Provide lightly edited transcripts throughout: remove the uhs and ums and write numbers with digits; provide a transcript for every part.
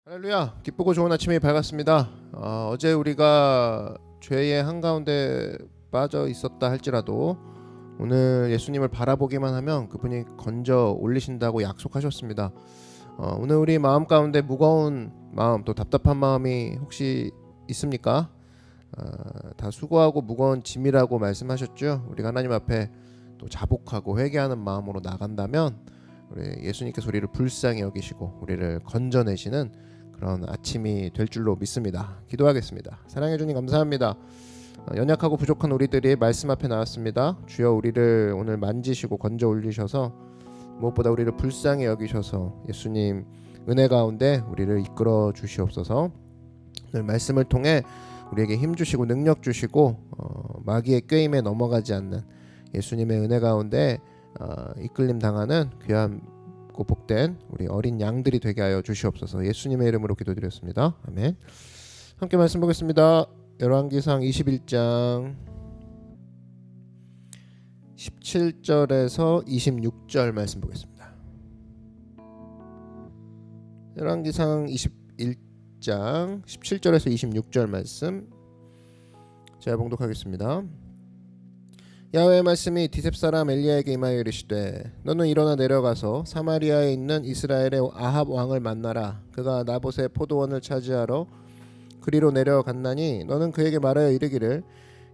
할렐루야, 기쁘고 좋은 아침이 밝았습니다. 어제 우리가 죄의 한가운데 빠져 있었다 할지라도 오늘 예수님을 바라보기만 하면 그분이 건져 올리신다고 약속하셨습니다. 오늘 우리 마음 가운데 무거운 마음 또 답답한 마음이 혹시 있습니까? 다 수고하고 무거운 짐이라고 말씀하셨죠. 우리가 하나님 앞에 또 자복하고 회개하는 마음으로 나간다면 우리 예수님께서 우리를 불쌍히 여기시고 우리를 건져내시는 그런 아침이 될 줄로 믿습니다. 기도하겠습니다. 사랑해 주님 감사합니다. 연약하고 부족한 우리들이 말씀 앞에 나왔습니다. 주여 우리를 오늘 만지시고 건져 올리셔서 무엇보다 우리를 불쌍히 여기셔서 예수님 은혜 가운데 우리를 이끌어 주시옵소서. 오늘 말씀을 통해 우리에게 힘 주시고 능력 주시고 마귀의 꾀임에 넘어가지 않는 예수님의 은혜 가운데 이끌림 당하는 귀한 고 복된 우리 어린 양들이 되게 하여 주시옵소서. 예수님의 이름으로 기도드렸습니다. 아멘. 함께 말씀 보겠습니다. 열왕기상 21장 17절에서 26절 말씀 보겠습니다. 열왕기상 21장 17절에서 26절 말씀 제가 봉독하겠습니다. 야훼의 말씀이 디셉 사람 엘리야에게 임하여 이르시되 너는 일어나 내려가서 사마리아에 있는 이스라엘의 아합 왕을 만나라. 그가 나봇의 포도원을 차지하러 그리로 내려갔나니 너는 그에게 말하여 이르기를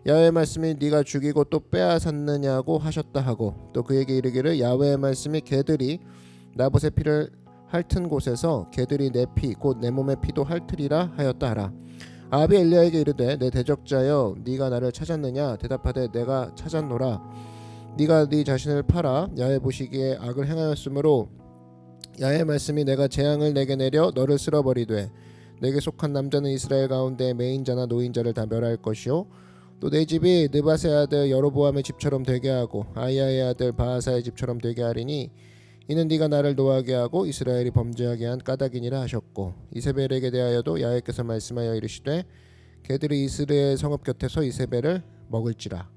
야훼의 말씀이 네가 죽이고 또 빼앗았느냐고 하셨다 하고 또 그에게 이르기를 야훼의 말씀이 개들이 나봇의 피를 핥은 곳에서 개들이 내 피 곧 내 몸의 피도 핥으리라 하였다 하라. 아합이 엘리야에게 이르되 내 대적자여 네가 나를 찾았느냐 대답하되 내가 찾았노라. 네가 네 자신을 팔아 야훼 보시기에 악을 행하였으므로 야훼의 말씀이 내가 재앙을 내게 내려 너를 쓸어버리되 내게 속한 남자는 이스라엘 가운데 매인자나 노인자를 다 멸할 것이요 또 내 집이 느밧의 아들 여로보암의 집처럼 되게 하고 아히야의 아들 바하사의 집처럼 되게 하리니 이는 네가 나를 노하게 하고 이스라엘이 범죄하게 한 까닭이니라 하셨고 이세벨에게 대하여도 야훼께서 말씀하여 이르시되 개들이 이스라엘 성읍 곁에서 이세벨을 먹을지라.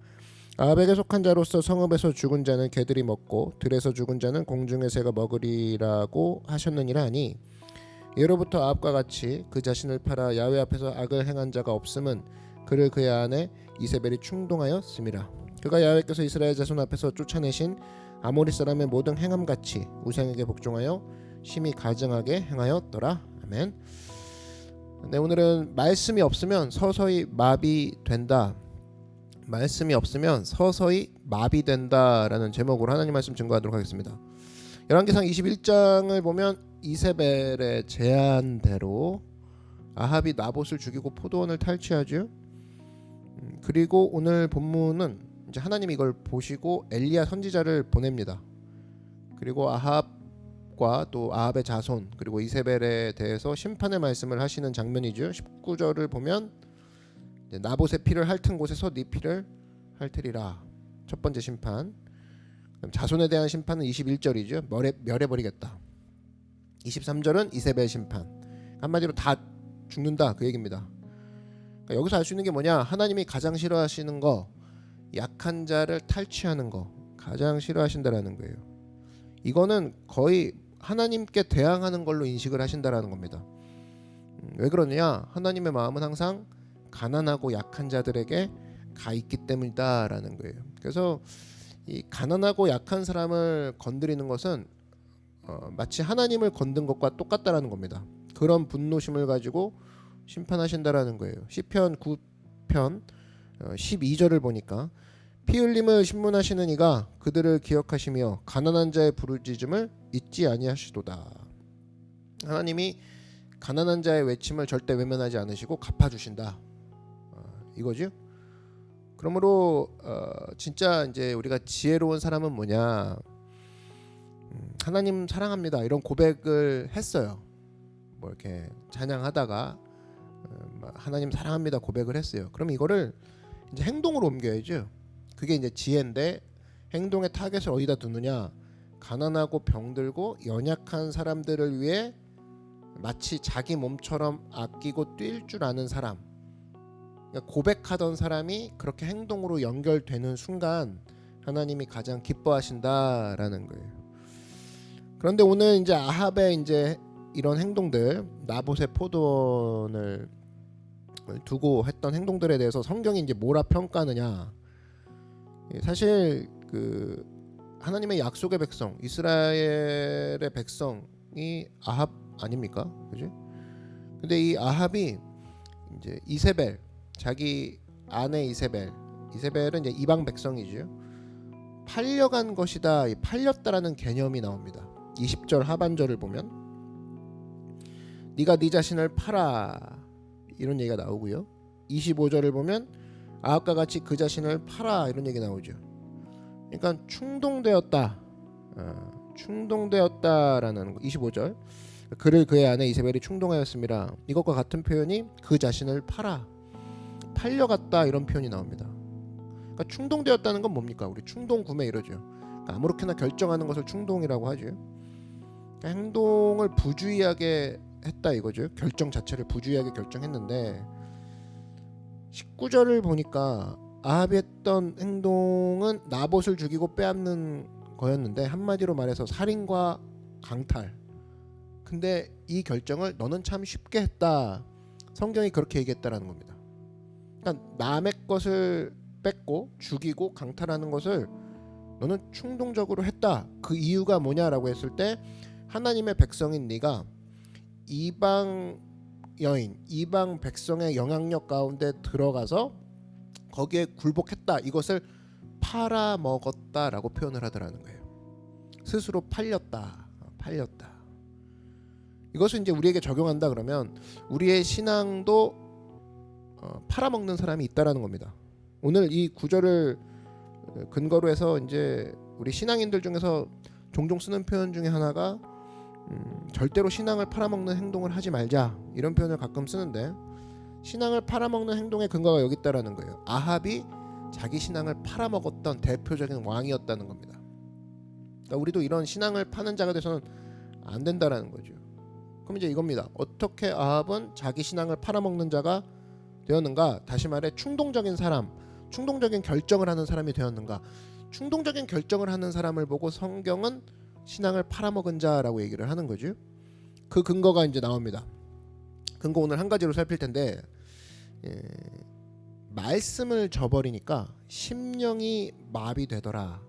아합에게 속한 자로서 성읍에서 죽은 자는 개들이 먹고 들에서 죽은 자는 공중의 새가 먹으리라고 하셨느니라 하니 예로부터 아합과 같이 그 자신을 팔아 야훼 앞에서 악을 행한 자가 없음은 그를 그의 아내 이세벨이 충동하였음이라. 그가 야훼께서 이스라엘 자손 앞에서 쫓아내신 아모리 사람의 모든 행함같이 우상에게 복종하여 심히 가증하게 행하였더라. 아멘. 네, 오늘은 말씀이 없으면 서서히 마비된다. 말씀이 없으면 서서히 마비된다라는 제목으로 하나님 말씀 증거하도록 하겠습니다. 열왕기상 21장을 보면 이세벨의 제안대로 아합이 나봇을 죽이고 포도원을 탈취하죠. 그리고 오늘 본문은 이제 하나님이 이걸 보시고 엘리야 선지자를 보냅니다. 그리고 아합과 또 아합의 자손 그리고 이세벨에 대해서 심판의 말씀을 하시는 장면이죠. 19절을 보면 나봇의 피를 핥은 곳에서 네 피를 핥으리라. 첫 번째 심판. 자손에 대한 심판은 21절이죠. 멸해버리겠다. 23절은 이세벨 심판. 한마디로 다 죽는다 그 얘기입니다. 그러니까 여기서 알 수 있는 게 뭐냐? 하나님이 가장 싫어하시는 거 약한 자를 탈취하는 거 가장 싫어하신다라는 거예요. 이거는 거의 하나님께 대항하는 걸로 인식을 하신다라는 겁니다. 왜 그러느냐? 하나님의 마음은 항상 가난하고 약한 자들에게 가 있기 때문이다라는 거예요. 그래서 이 가난하고 약한 사람을 건드리는 것은 마치 하나님을 건든 것과 똑같다라는 겁니다. 그런 분노심을 가지고 심판하신다라는 거예요. 시편 9편 12절을 보니까 피 흘림을 신문하시는 이가 그들을 기억하시며 가난한 자의 부르짖음을 잊지 아니하시도다. 하나님이 가난한 자의 외침을 절대 외면하지 않으시고 갚아주신다. 이거죠. 그러므로 진짜 이제 우리가 지혜로운 사람은 뭐냐? 하나님 사랑합니다. 이런 고백을 했어요. 뭐 이렇게 찬양하다가 하나님 사랑합니다 고백을 했어요. 그럼 이거를 이제 행동으로 옮겨야죠. 그게 이제 지혜인데 행동의 타겟을 어디다 두느냐? 가난하고 병들고 연약한 사람들을 위해 마치 자기 몸처럼 아끼고 뛸 줄 아는 사람. 그러니까 고백하던 사람이 그렇게 행동으로 연결되는 순간 하나님이 가장 기뻐하신다라는 거예요. 그런데 오늘 이제 아합의 이제 이런 행동들, 나봇의 포도원을 두고 했던 행동들에 대해서 성경이 이제 뭐라 평가하느냐. 사실 그 하나님의 약속의 백성, 이스라엘의 백성이 아합 아닙니까? 그지? 근데 이 아합이 이제 이세벨, 자기 아내 이세벨은 이제 이방 백성이죠. 팔려간 것이다. 이 팔렸다라는 개념이 나옵니다. 20절 하반절을 보면 네가 네 자신을 팔아 이런 얘기가 나오고요. 25절을 보면 아합과 같이 그 자신을 팔아 이런 얘기 나오죠. 그러니까 충동되었다라는 25절 그를 그의 아내 이세벨이 충동하였습니다. 이것과 같은 표현이 그 자신을 팔려갔다 이런 표현이 나옵니다. 그러니까 충동되었다는 건 뭡니까? 우리 충동 구매 이러죠. 그러니까 아무렇게나 결정하는 것을 충동이라고 하죠. 그러니까 행동을 부주의하게 했다 이거죠. 결정 자체를 부주의하게 결정했는데 19절을 보니까 아합이 했던 행동은 나봇을 죽이고 빼앗는 거였는데 한마디로 말해서 살인과 강탈. 근데 이 결정을 너는 참 쉽게 했다. 성경이 그렇게 얘기했다라는 겁니다. 그러니까 남의 것을 뺏고 죽이고 강탈하는 것을 너는 충동적으로 했다. 그 이유가 뭐냐라고 했을 때 하나님의 백성인 네가 이방 여인, 이방 백성의 영향력 가운데 들어가서 거기에 굴복했다. 이것을 팔아먹었다라고 표현을 하더라는 거예요. 스스로 팔렸다. 이것을 이제 우리에게 적용한다 그러면 우리의 신앙도 팔아먹는 사람이 있다라는 겁니다. 오늘 이 구절을 근거로 해서 이제 우리 신앙인들 중에서 종종 쓰는 표현 중에 하나가 절대로 신앙을 팔아먹는 행동을 하지 말자 이런 표현을 가끔 쓰는데 신앙을 팔아먹는 행동의 근거가 여기 있다라는 거예요. 아합이 자기 신앙을 팔아먹었던 대표적인 왕이었다는 겁니다. 그러니까 우리도 이런 신앙을 파는 자가 돼서는 안 된다라는 거죠. 그럼 이제 이겁니다. 어떻게 아합은 자기 신앙을 팔아먹는 자가 되었는가? 다시 말해 충동적인 사람, 충동적인 결정을 하는 사람이 되었는가? 충동적인 결정을 하는 사람을 보고 성경은 신앙을 팔아먹은 자라고 얘기를 하는 거죠. 그 근거가 이제 나옵니다. 근거 오늘 한 가지로 살필 텐데 말씀을 저버리니까 심령이 마비되더라.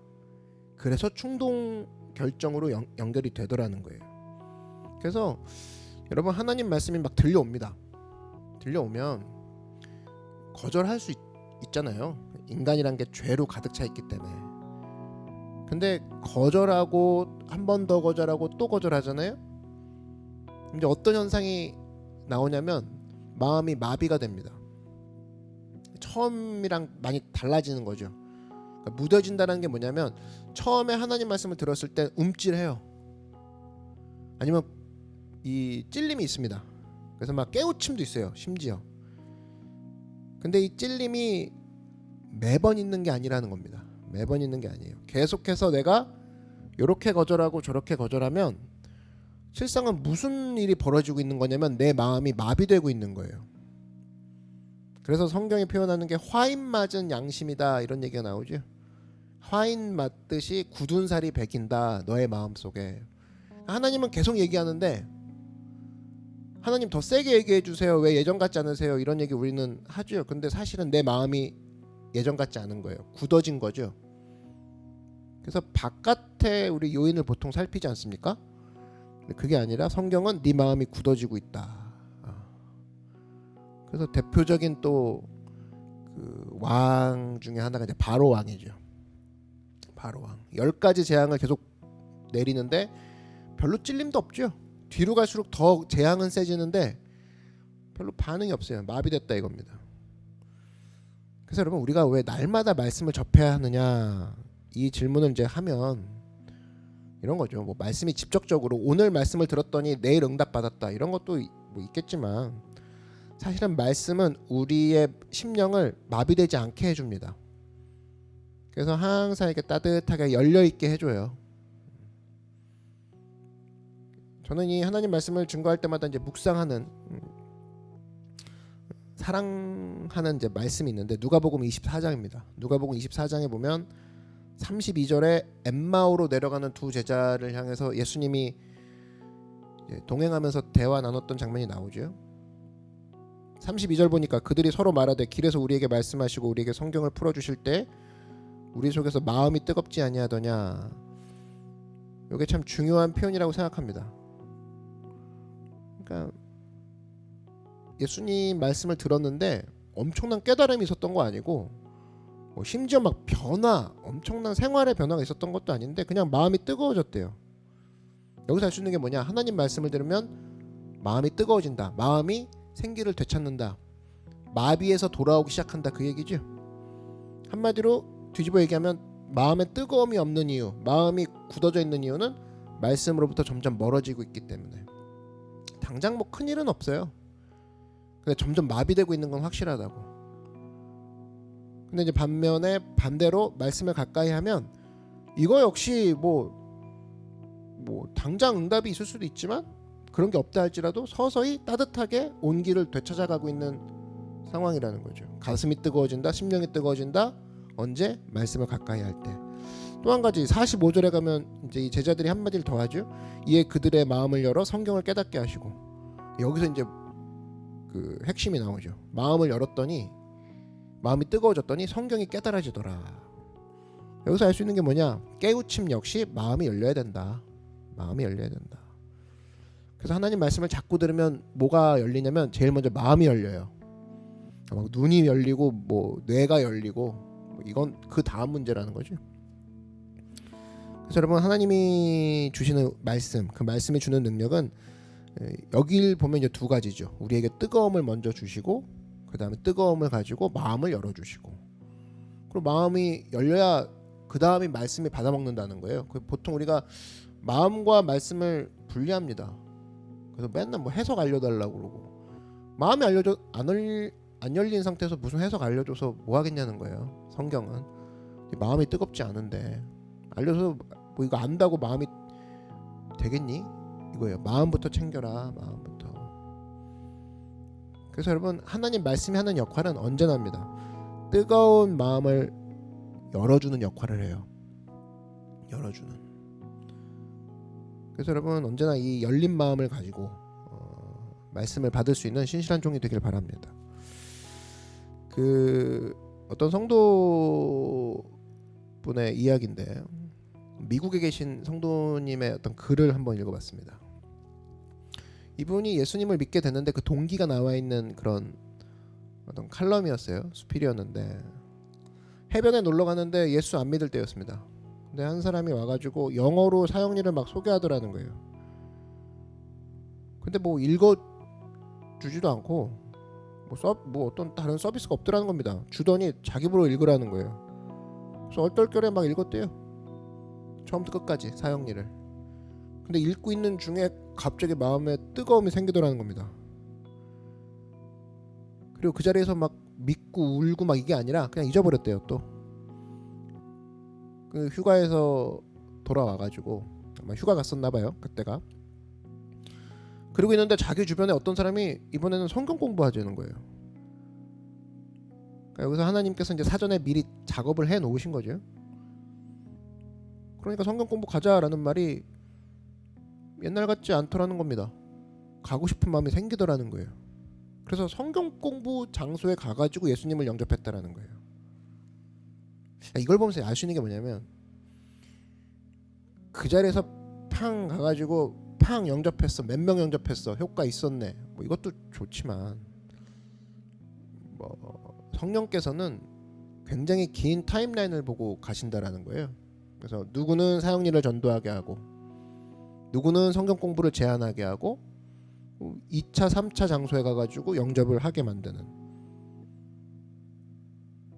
그래서 충동 결정으로 연결이 되더라는 거예요. 그래서 여러분 하나님 말씀이 막 들려옵니다. 들려오면 거절할 수 있잖아요. 인간이란 게 죄로 가득 차 있기 때문에. 근데 거절하고 한 번 더 거절하고 또 거절하잖아요. 이제 어떤 현상이 나오냐면 마음이 마비가 됩니다. 처음이랑 많이 달라지는 거죠. 그러니까 무뎌진다는 게 뭐냐면 처음에 하나님 말씀을 들었을 때 움찔해요. 아니면 이 찔림이 있습니다. 그래서 막 깨우침도 있어요. 심지어. 근데 이 찔림이 매번 있는 게 아니라는 겁니다. 매번 있는 게 아니에요. 계속해서 내가 이렇게 거절하고 저렇게 거절하면 실상은 무슨 일이 벌어지고 있는 거냐면 내 마음이 마비되고 있는 거예요. 그래서 성경이 표현하는 게 화인 맞은 양심이다 이런 얘기가 나오죠. 화인 맞듯이 굳은 살이 배긴다 너의 마음속에. 하나님은 계속 얘기하는데 하나님 더 세게 얘기해 주세요. 왜 예전 같지 않으세요? 이런 얘기 우리는 하죠. 근데 사실은 내 마음이 예전 같지 않은 거예요. 굳어진 거죠. 그래서 바깥에 우리 요인을 보통 살피지 않습니까? 근데 그게 아니라 성경은 네 마음이 굳어지고 있다. 그래서 대표적인 또 그 왕 중에 하나가 이제 바로 왕이죠. 바로 왕. 10가지 재앙을 계속 내리는데 별로 찔림도 없죠. 뒤로 갈수록 더 재앙은 세지는데 별로 반응이 없어요. 마비됐다 이겁니다. 그래서 여러분 우리가 왜 날마다 말씀을 접해야 하느냐 이 질문을 이제 하면 이런 거죠. 뭐 말씀이 직접적으로 오늘 말씀을 들었더니 내일 응답 받았다 이런 것도 뭐 있겠지만 사실은 말씀은 우리의 심령을 마비되지 않게 해줍니다. 그래서 항상 이렇게 따뜻하게 열려 있게 해줘요. 저는 이 하나님 말씀을 증거할 때마다 이제 묵상하는 사랑하는 이제 말씀이 있는데 누가복음 24장입니다. 누가복음 24장에 보면 32절에 엠마오로 내려가는 두 제자를 향해서 예수님이 동행하면서 대화 나눴던 장면이 나오죠. 32절 보니까 그들이 서로 말하되 길에서 우리에게 말씀하시고 우리에게 성경을 풀어주실 때 우리 속에서 마음이 뜨겁지 아니하더냐. 이게 참 중요한 표현이라고 생각합니다. 그러니까 예수님 말씀을 들었는데 엄청난 깨달음이 있었던 거 아니고 심지어 막 엄청난 생활의 변화가 있었던 것도 아닌데 그냥 마음이 뜨거워졌대요. 여기서 알 수 있는 게 뭐냐? 하나님 말씀을 들으면 마음이 뜨거워진다. 마음이 생기를 되찾는다. 마비에서 돌아오기 시작한다. 그 얘기죠. 한마디로 뒤집어 얘기하면 마음에 뜨거움이 없는 이유, 마음이 굳어져 있는 이유는 말씀으로부터 점점 멀어지고 있기 때문에. 당장 뭐 큰일은 없어요. 근데 점점 마비되고 있는 건 확실하다고. 근데 이제 반대로 말씀을 가까이 하면 이거 역시 뭐 당장 응답이 있을 수도 있지만 그런 게 없다 할지라도 서서히 따뜻하게 온기를 되찾아가고 있는 상황이라는 거죠. 가슴이 뜨거워진다, 심령이 뜨거워진다. 언제? 말씀을 가까이 할 때. 또 한 가지 45절에 가면 이제 이 제자들이 한마디를 더 하죠. 이에 그들의 마음을 열어 성경을 깨닫게 하시고. 여기서 이제 그 핵심이 나오죠. 마음을 열었더니 마음이 뜨거워졌더니 성경이 깨달아지더라. 여기서 알 수 있는 게 뭐냐? 깨우침 역시 마음이 열려야 된다. 마음이 열려야 된다. 그래서 하나님 말씀을 자꾸 들으면 뭐가 열리냐면 제일 먼저 마음이 열려요. 막 눈이 열리고 뭐 뇌가 열리고 이건 그 다음 문제라는 거죠. 그래서 여러분 하나님이 주시는 말씀, 그 말씀이 주는 능력은 여길 보면 이제 두 가지죠. 우리에게 뜨거움을 먼저 주시고 그 다음에 뜨거움을 가지고 마음을 열어주시고 그리고 마음이 열려야 그 다음에 말씀이 받아먹는다는 거예요. 보통 우리가 마음과 말씀을 분리합니다. 그래서 맨날 뭐 해석 알려달라고 그러고 마음이 안 열린 상태에서 무슨 해석 알려줘서 뭐 하겠냐는 거예요. 성경은 마음이 뜨겁지 않은데 알려서 뭐 이거 안다고 마음이 되겠니? 이거예요. 마음부터 챙겨라. 마음부터. 그래서 여러분 하나님 말씀이 하는 역할은 언제나입니다. 뜨거운 마음을 열어주는 역할을 해요. 열어주는. 그래서 여러분 언제나 이 열린 마음을 가지고 말씀을 받을 수 있는 신실한 종이 되길 바랍니다. 그 어떤 성도분의 이야기인데 미국에 계신 성도님의 어떤 글을 한번 읽어봤습니다. 이분이 예수님을 믿게 됐는데 그 동기가 나와 있는 그런 어떤 칼럼이었어요. 수필이었는데 해변에 놀러 가는데 예수 안 믿을 때였습니다. 근데 한 사람이 와가지고 영어로 사형리를 막 소개하더라는 거예요. 근데 뭐 읽어주지도 않고 뭐 어떤 다른 서비스가 없더라는 겁니다. 주더니 자기 보러 읽으라는 거예요. 그래서 얼떨결에 막 읽었대요. 처음부터 끝까지 사형리를. 근데 읽고 있는 중에 갑자기 마음에 뜨거움이 생기더라는 겁니다. 그리고 그 자리에서 막 믿고 울고 막 이게 아니라 그냥 잊어버렸대요. 또 그 휴가에서 돌아와가지고 아마 휴가 갔었나봐요. 그때가. 그러고 있는데 자기 주변에 어떤 사람이 이번에는 성경 공부하자는 거예요. 그러니까 여기서 하나님께서 이제 사전에 미리 작업을 해 놓으신 거죠. 그러니까 성경 공부 가자라는 말이 옛날 같지 않더라는 겁니다. 가고 싶은 마음이 생기더라는 거예요. 그래서 성경 공부 장소에 가가지고 예수님을 영접했다라는 거예요. 이걸 보면서 알 수 있는 게 뭐냐면 그 자리에서 팡 가가지고 팡 영접했어. 몇 명 영접했어. 효과 있었네. 뭐 이것도 좋지만 뭐 성령께서는 굉장히 긴 타임라인을 보고 가신다라는 거예요. 그래서 누구는 사형리를 전도하게 하고 누구는 성경 공부를 제한하게 하고 2차, 3차 장소에 가가지고 영접을 하게 만드는.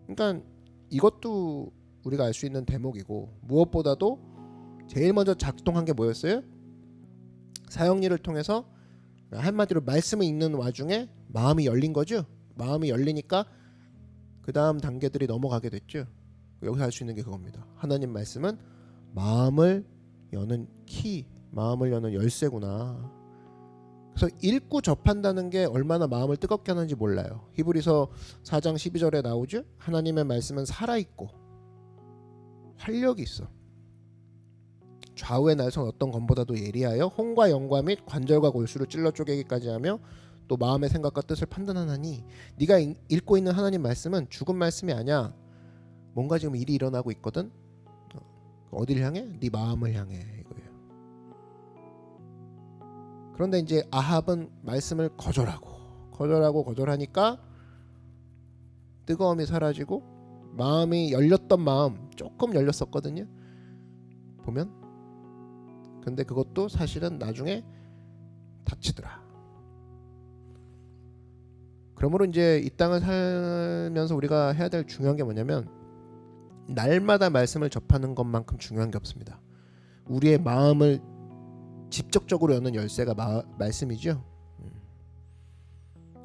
그러니까 이것도 우리가 알 수 있는 대목이고 무엇보다도 제일 먼저 작동한 게 뭐였어요? 사형리를 통해서 한마디로 말씀을 읽는 와중에 마음이 열린 거죠. 마음이 열리니까 그 다음 단계들이 넘어가게 됐죠. 여기서 알 수 있는 게 그겁니다. 하나님 말씀은 마음을 여는 키, 마음을 여는 열쇠구나. 그래서 읽고 접한다는 게 얼마나 마음을 뜨겁게 하는지 몰라요. 히브리서 4장 12절에 나오죠. 하나님의 말씀은 살아있고 활력이 있어. 좌우의 날선 어떤 검보다도 예리하여 홍과 영과 및 관절과 골수를 찔러 쪼개기까지 하며 또 마음의 생각과 뜻을 판단하나니 네가 읽고 있는 하나님 말씀은 죽은 말씀이 아니야. 뭔가 지금 일이 일어나고 있거든. 어디를 향해? 네 마음을 향해 이거예요. 그런데 이제 아합은 말씀을 거절하니까 뜨거움이 사라지고 마음이 열렸던 마음 조금 열렸었거든요. 보면 근데 그것도 사실은 나중에 닫히더라. 그러므로 이제 이 땅을 살면서 우리가 해야 될 중요한 게 뭐냐면 날마다 말씀을 접하는 것만큼 중요한 게 없습니다. 우리의 마음을 직접적으로 여는 열쇠가 말씀이죠.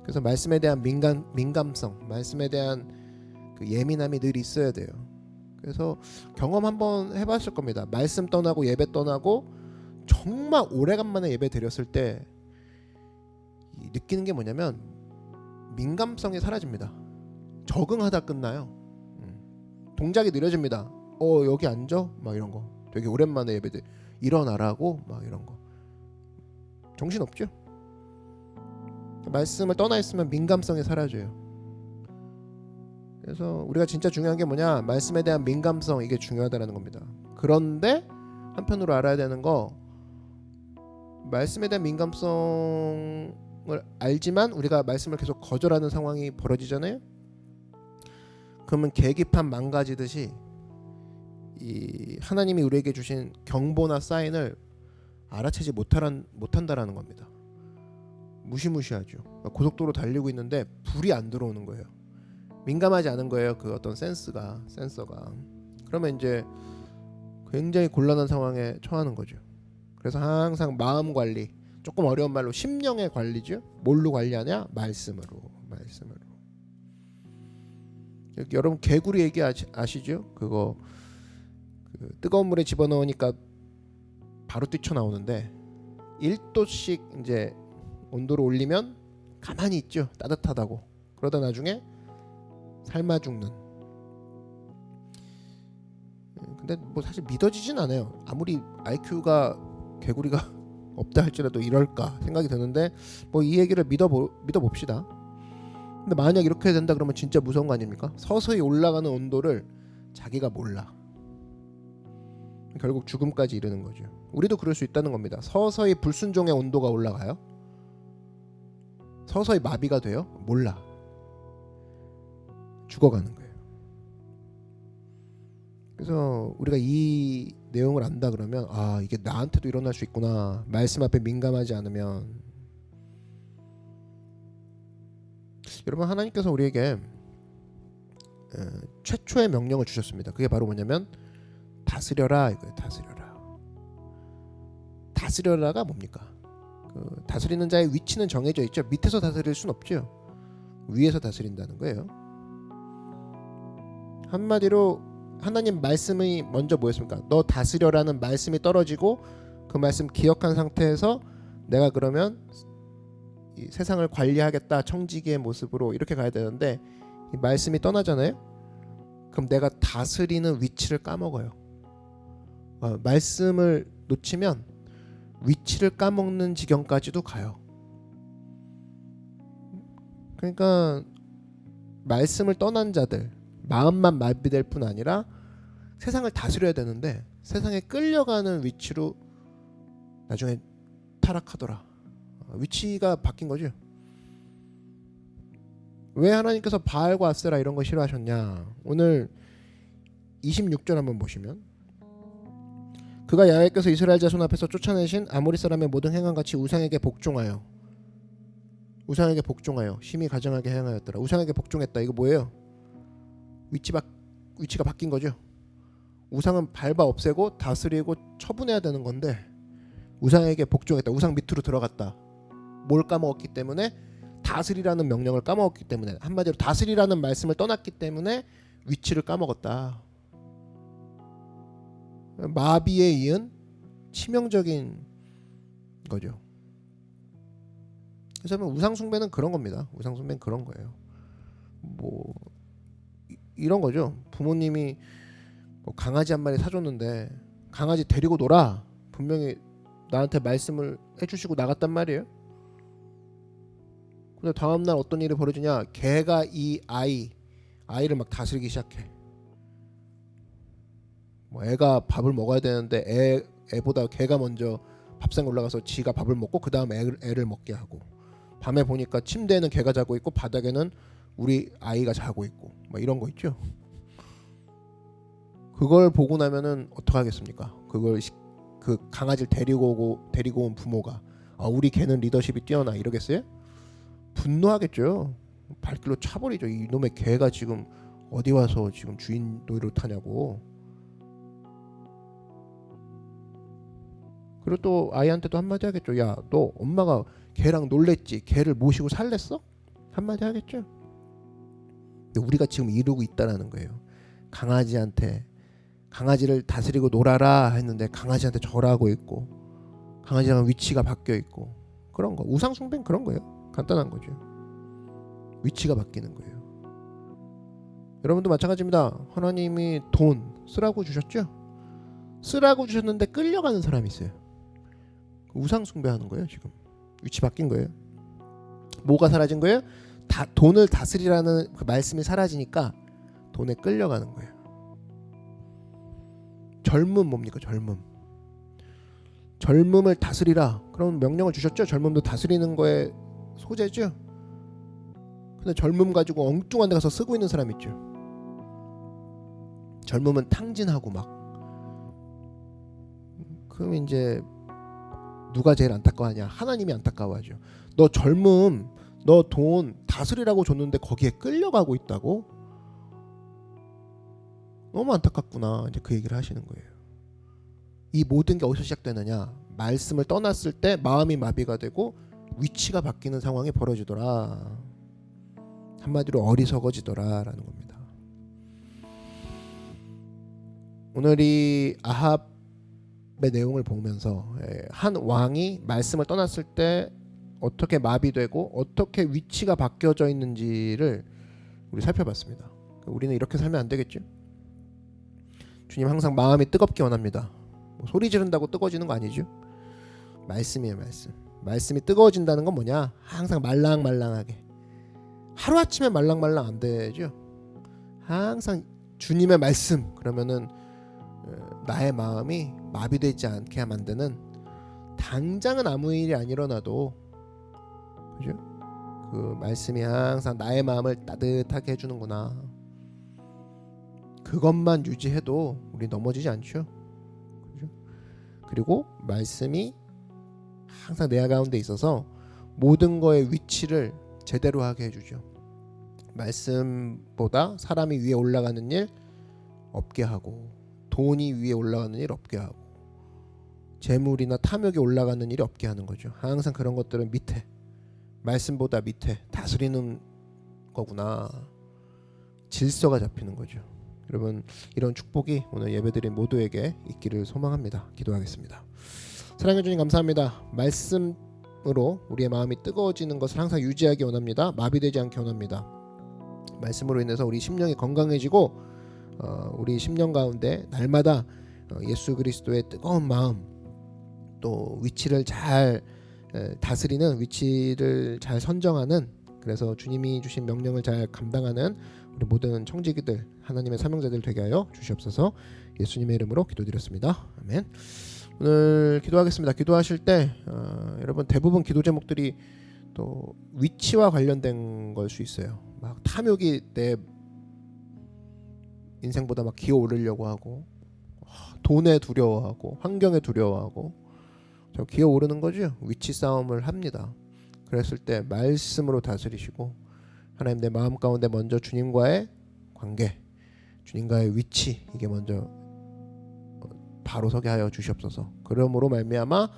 그래서 말씀에 대한 민감성, 말씀에 대한 그 예민함이 늘 있어야 돼요. 그래서 경험 한번 해봤을 겁니다. 말씀 떠나고 예배 떠나고 정말 오래간만에 예배 드렸을 때 느끼는 게 뭐냐면 민감성이 사라집니다. 적응하다 끝나요. 동작이 느려집니다. 여기 앉아? 막 이런 거. 되게 오랜만에 예배드 일어나라고 막 이런 거. 정신 없죠? 말씀을 떠나 있으면 민감성이 사라져요. 그래서 우리가 진짜 중요한 게 뭐냐? 말씀에 대한 민감성, 이게 중요하다는 겁니다. 그런데 한편으로 알아야 되는 거, 말씀에 대한 민감성을 알지만 우리가 말씀을 계속 거절하는 상황이 벌어지잖아요. 그러면 계기판 망가지듯이 이 하나님이 우리에게 주신 경보나 사인을 알아채지 못한다라는 겁니다. 무시무시하죠. 고속도로 달리고 있는데 불이 안 들어오는 거예요. 민감하지 않은 거예요. 그 어떤 센서가. 그러면 이제 굉장히 곤란한 상황에 처하는 거죠. 그래서 항상 마음 관리, 조금 어려운 말로 심령의 관리죠. 뭘로 관리하냐? 말씀으로. 여러분 개구리 얘기 아시죠? 그거 뜨거운 물에 집어넣으니까 바로 뛰쳐나오는데 1도씩 이제 온도를 올리면 가만히 있죠. 따뜻하다고. 그러다 나중에 삶아 죽는. 근데 뭐 사실 믿어지진 않아요. 아무리 IQ가 개구리가 없다 할지라도 이럴까 생각이 드는데 뭐 이 얘기를 믿어봅시다. 근데 만약 이렇게 된다 그러면 진짜 무서운 거 아닙니까? 서서히 올라가는 온도를 자기가 몰라. 결국 죽음까지 이르는 거죠. 우리도 그럴 수 있다는 겁니다. 서서히 불순종의 온도가 올라가요. 서서히 마비가 돼요. 몰라. 죽어가는 거예요. 그래서 우리가 이 내용을 안다 그러면 이게 나한테도 일어날 수 있구나. 말씀 앞에 민감하지 않으면. 여러분 하나님께서 우리에게 최초의 명령을 주셨습니다. 그게 바로 뭐냐면 다스려라 이거예요. 다스려라가 뭡니까? 다스리는 자의 위치는 정해져 있죠. 밑에서 다스릴 순 없죠. 위에서 다스린다는 거예요. 한마디로 하나님 말씀이 먼저 뭐였습니까? 너 다스려라는 말씀이 떨어지고 그 말씀 기억한 상태에서 내가 그러면 이 세상을 관리하겠다, 청지기의 모습으로 이렇게 가야 되는데 이 말씀이 떠나잖아요. 그럼 내가 다스리는 위치를 까먹어요. 말씀을 놓치면 위치를 까먹는 지경까지도 가요. 그러니까 말씀을 떠난 자들, 마음만 마비될 뿐 아니라 세상을 다스려야 되는데 세상에 끌려가는 위치로 나중에 타락하더라. 위치가 바뀐 거죠. 왜 하나님께서 바알과 아세라 이런 거 싫어하셨냐? 오늘 26절 한번 보시면 그가 야훼께서 이스라엘 자손 앞에서 쫓아내신 아모리 사람의 모든 행함같이 우상에게 복종하여 심히 가증하게 행하였더라. 우상에게 복종했다. 이거 뭐예요? 위치가 바뀐 거죠. 우상은 밟아 없애고 다스리고 처분해야 되는 건데 우상에게 복종했다. 우상 밑으로 들어갔다. 뭘 까먹었기 때문에? 다스리라는 명령을 까먹었기 때문에. 한마디로 다스리라는 말씀을 떠났기 때문에 위치를 까먹었다. 마비에 이은 치명적인 거죠. 그래서 우상 숭배는 그런 겁니다. 우상 숭배는 그런 거예요. 뭐 이런 거죠. 부모님이 뭐 강아지 한 마리 사줬는데 강아지 데리고 놀아. 분명히 나한테 말씀을 해주시고 나갔단 말이에요. 근데 다음날 어떤 일이 벌어지냐? 개가 이 아이를 막 다스리기 시작해. 뭐 애가 밥을 먹어야 되는데 애보다 개가 먼저 밥상에 올라가서 지가 밥을 먹고 그 다음 애를 먹게 하고, 밤에 보니까 침대에는 개가 자고 있고 바닥에는 우리 아이가 자고 있고 막 이런 거 있죠. 그걸 보고 나면은 어떡 하겠습니까? 그 강아지를 데리고 온 부모가 우리 개는 리더십이 뛰어나 이러겠어요? 분노하겠죠. 발길로 차버리죠. 이놈의 개가 지금 어디 와서 지금 주인 노릇하냐고. 그리고 또 아이한테도 한마디 하겠죠. 야, 너 엄마가 개랑 놀랬지? 개를 모시고 살랬어? 한마디 하겠죠. 근데 우리가 지금 이루고 있다라는 거예요. 강아지를 다스리고 놀아라 했는데 강아지한테 절하고 있고, 강아지랑 위치가 바뀌어 있고, 그런 거. 우상 숭배는 그런 거예요. 간단한 거죠. 위치가 바뀌는 거예요. 여러분도 마찬가지입니다. 하나님이 돈 쓰라고 주셨죠? 쓰라고 주셨는데 끌려가는 사람이 있어요. 우상 숭배하는 거예요. 지금 위치 바뀐 거예요. 뭐가 사라진 거예요? 돈을 다스리라는 그 말씀이 사라지니까 돈에 끌려가는 거예요. 젊음 뭡니까? 젊음을 다스리라. 그런 명령을 주셨죠? 젊음도 다스리는 거에 소재죠. 근데 젊음 가지고 엉뚱한 데 가서 쓰고 있는 사람 있죠. 젊음은 탕진하고 막. 그럼 이제 누가 제일 안타까워하냐? 하나님이 안타까워하죠. 너 젊음, 너 돈 다스리라고 줬는데 거기에 끌려가고 있다고? 너무 안타깝구나. 이제 그 얘기를 하시는 거예요. 이 모든 게 어디서 시작되느냐? 말씀을 떠났을 때 마음이 마비가 되고 위치가 바뀌는 상황이 벌어지더라. 한마디로 어리석어지더라라는 겁니다. 오늘 이 아합의 내용을 보면서 한 왕이 말씀을 떠났을 때 어떻게 마비되고 어떻게 위치가 바뀌어져 있는지를 우리 살펴봤습니다. 우리는 이렇게 살면 안 되겠죠? 주님 항상 마음이 뜨겁게 원합니다. 뭐 소리 지른다고 뜨거워지는 거 아니죠? 말씀이에요. 말씀이 뜨거워진다는 건 뭐냐? 항상 말랑말랑하게. 하루아침에 말랑말랑 안 되죠. 항상 주님의 말씀, 그러면은 나의 마음이 마비되지 않게 만드는, 당장은 아무 일이 안 일어나도 그죠? 그 말씀이 항상 나의 마음을 따뜻하게 해주는구나. 그것만 유지해도 우리 넘어지지 않죠. 그죠? 그리고 말씀이 항상 내 가운데 있어서 모든 거의 위치를 제대로 하게 해주죠. 말씀보다 사람이 위에 올라가는 일 없게 하고, 돈이 위에 올라가는 일 없게 하고, 재물이나 탐욕이 올라가는 일이 없게 하는 거죠. 항상 그런 것들은 밑에, 말씀보다 밑에 다스리는 거구나. 질서가 잡히는 거죠. 여러분, 이런 축복이 오늘 예배드린 모두에게 있기를 소망합니다. 기도하겠습니다. 사랑해 주님 감사합니다. 말씀으로 우리의 마음이 뜨거워지는 것을 항상 유지하기 원합니다. 마비되지 않게 원합니다. 말씀으로 인해서 우리 심령이 건강해지고 우리 심령 가운데 날마다 예수 그리스도의 뜨거운 마음, 또 위치를 잘 다스리는, 위치를 잘 선정하는, 그래서 주님이 주신 명령을 잘 감당하는 우리 모든 청지기들, 하나님의 사명자들 되게 하여 주시옵소서. 예수님의 이름으로 기도드렸습니다. 아멘. 오늘 기도하겠습니다. 기도하실 때 여러분 대부분 기도 제목들이 또 위치와 관련된 걸 수 있어요. 막 탐욕이 내 인생보다 막 기어오르려고 하고, 돈에 두려워하고, 환경에 두려워하고, 저 기어오르는 거죠. 위치 싸움을 합니다. 그랬을 때 말씀으로 다스리시고, 하나님 내 마음 가운데 먼저 주님과의 관계, 주님과의 위치, 이게 먼저 바로 서게 하여 주시옵소서. 그러므로 말미암아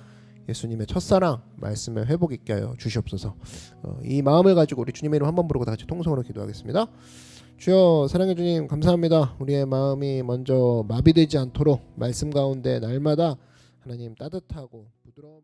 예수님의 첫사랑 말씀의 회복 있게 하여 주시옵소서. 이 마음을 가지고 우리 주님의 이름 한번 부르고 다 같이 통성으로 기도하겠습니다. 주여, 사랑해 주님 감사합니다. 우리의 마음이 먼저 마비되지 않도록 말씀 가운데 날마다 하나님 따뜻하고 부드러운